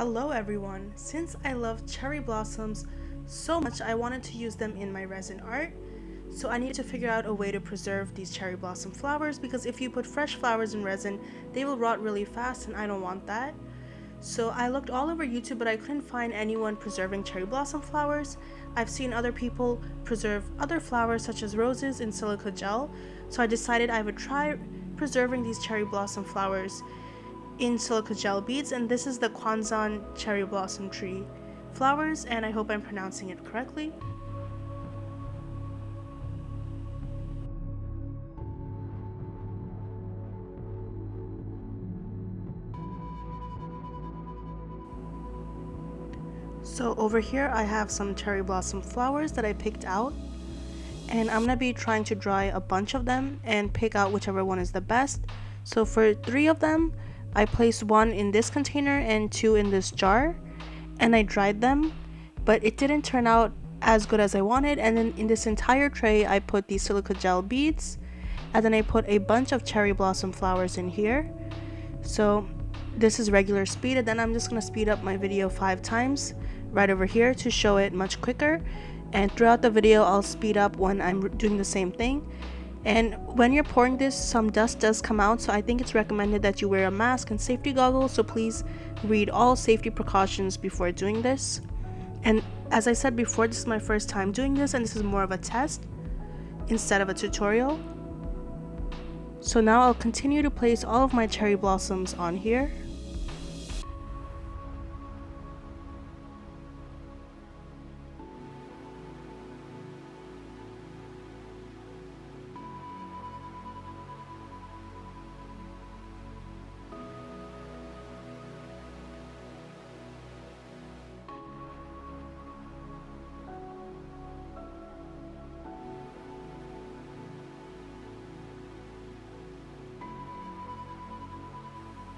Hello everyone! Since I love cherry blossoms so much, I wanted to use them in my resin art. So I needed to figure out a way to preserve these cherry blossom flowers, because if you put fresh flowers in resin, they will rot really fast and I don't want that. So I looked all over YouTube, but I couldn't find anyone preserving cherry blossom flowers. I've seen other people preserve other flowers such as roses in silica gel, so I decided I would try preserving these cherry blossom flowers in silica gel beads, and this is the Kwanzan cherry blossom tree flowers, and I hope I'm pronouncing it correctly. So over here I have some cherry blossom flowers that I picked out, and I'm gonna be trying to dry a bunch of them and pick out whichever one is the best. So for 3 of them, I placed 1 in this container and 2 in this jar, and I dried them, but it didn't turn out as good as I wanted. And then in this entire tray I put these silica gel beads, and then I put a bunch of cherry blossom flowers in here. So this is regular speed, and then I'm just going to speed up my video 5 times right over here to show it much quicker, and throughout the video I'll speed up when I'm doing the same thing. And when you're pouring this, some dust does come out, so I think it's recommended that you wear a mask and safety goggles, so please read all safety precautions before doing this. And as I said before, this is my first time doing this, and this is more of a test instead of a tutorial. So now I'll continue to place all of my cherry blossoms on here.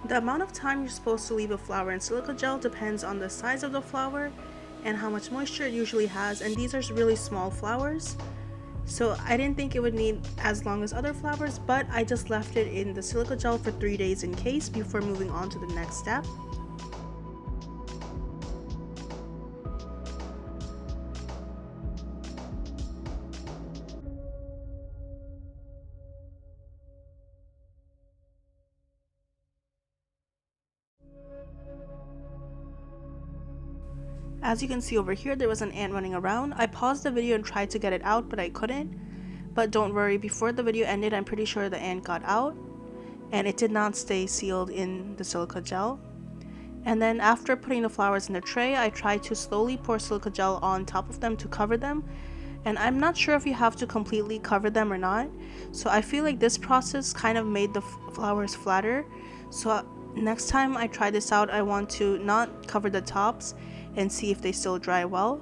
The amount of time you're supposed to leave a flower in silica gel depends on the size of the flower and how much moisture it usually has, and these are really small flowers, so I didn't think it would need as long as other flowers, but I just left it in the silica gel for 3 days in case before moving on to the next step. As you can see over here, there was an ant running around. I paused the video and tried to get it out, but I couldn't. But don't worry, before the video ended, I'm pretty sure the ant got out, and it did not stay sealed in the silica gel. And then after putting the flowers in the tray, I tried to slowly pour silica gel on top of them to cover them. And I'm not sure if you have to completely cover them or not. So I feel like this process kind of made the flowers flatter. So next time I try this out, I want to not cover the tops and see if they still dry well.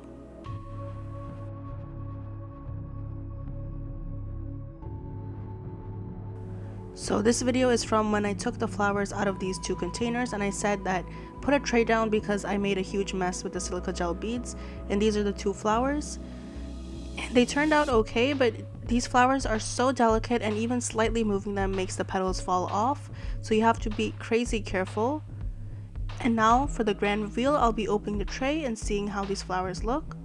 So this video is from when I took the flowers out of these 2 containers, and I said that put a tray down because I made a huge mess with the silica gel beads, and these are the 2 flowers. They turned out okay, but these flowers are so delicate, and even slightly moving them makes the petals fall off, so you have to be crazy careful. And now for the grand reveal, I'll be opening the tray and seeing how these flowers look.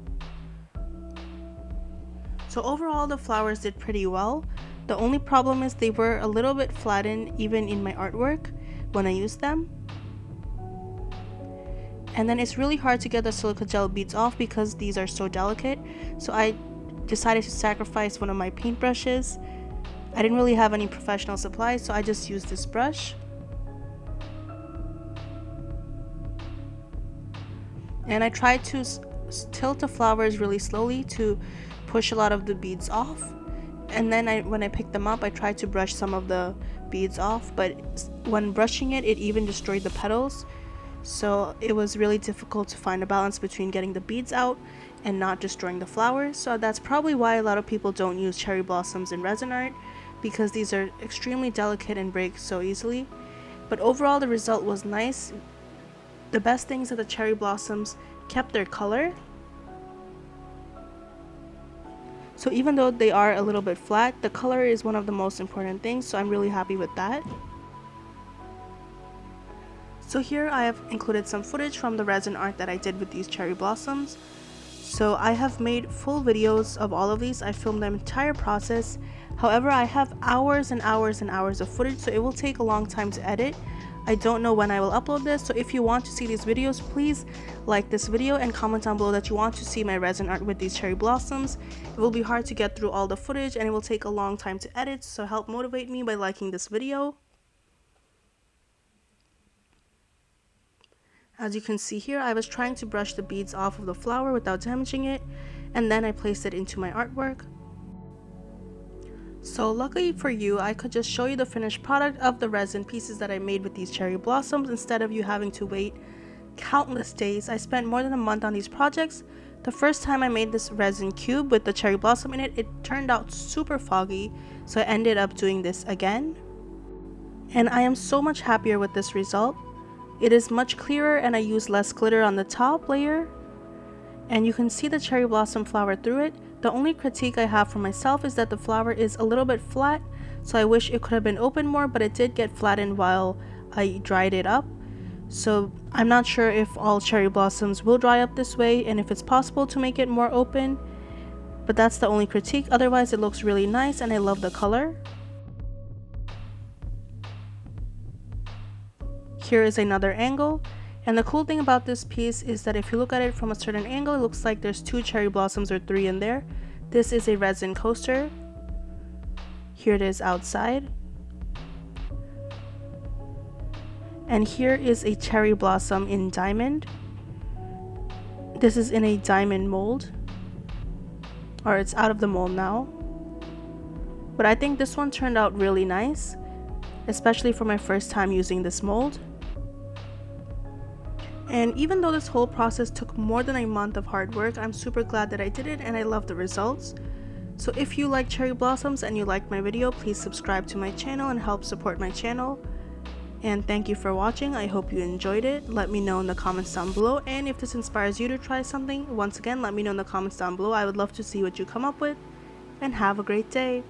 So overall the flowers did pretty well. The only problem is they were a little bit flattened even in my artwork when I used them. And then it's really hard to get the silica gel beads off because these are so delicate, so I decided to sacrifice one of my paintbrushes. I didn't really have any professional supplies, so I just used this brush. And I tried to tilt the flowers really slowly to push a lot of the beads off. And then when I picked them up, I tried to brush some of the beads off, but when brushing it, it even destroyed the petals. So it was really difficult to find a balance between getting the beads out and not destroying the flowers. So that's probably why a lot of people don't use cherry blossoms in resin art, because these are extremely delicate and break so easily. But overall the result was nice. The best thing is that the cherry blossoms kept their color. So even though they are a little bit flat, the color is one of the most important things, so I'm really happy with that. So here I have included some footage from the resin art that I did with these cherry blossoms. So I have made full videos of all of these. I filmed the entire process. However, I have hours and hours and hours of footage, so it will take a long time to edit. I don't know when I will upload this, so if you want to see these videos, please like this video and comment down below that you want to see my resin art with these cherry blossoms. It will be hard to get through all the footage and it will take a long time to edit, so help motivate me by liking this video. As you can see here, I was trying to brush the beads off of the flower without damaging it, and then I placed it into my artwork. So luckily for you, I could just show you the finished product of the resin pieces that I made with these cherry blossoms instead of you having to wait countless days. I spent more than a month on these projects. The first time I made this resin cube with the cherry blossom in it, it turned out super foggy, so I ended up doing this again. And I am so much happier with this result. It is much clearer and I use less glitter on the top layer. And you can see the cherry blossom flower through it. The only critique I have for myself is that the flower is a little bit flat, so I wish it could have been open more, but it did get flattened while I dried it up. So I'm not sure if all cherry blossoms will dry up this way and if it's possible to make it more open, but that's the only critique. Otherwise it looks really nice and I love the color. Here is another angle. And the cool thing about this piece is that if you look at it from a certain angle, it looks like there's 2 cherry blossoms or 3 in there. This is a resin coaster. Here it is outside. And here is a cherry blossom in diamond. This is in a diamond mold. Or it's out of the mold now. But I think this one turned out really nice, especially for my first time using this mold. And even though this whole process took more than a month of hard work, I'm super glad that I did it and I love the results. So if you like cherry blossoms and you liked my video, please subscribe to my channel and help support my channel. And thank you for watching. I hope you enjoyed it. Let me know in the comments down below, and if this inspires you to try something, once again let me know in the comments down below. I would love to see what you come up with, and have a great day.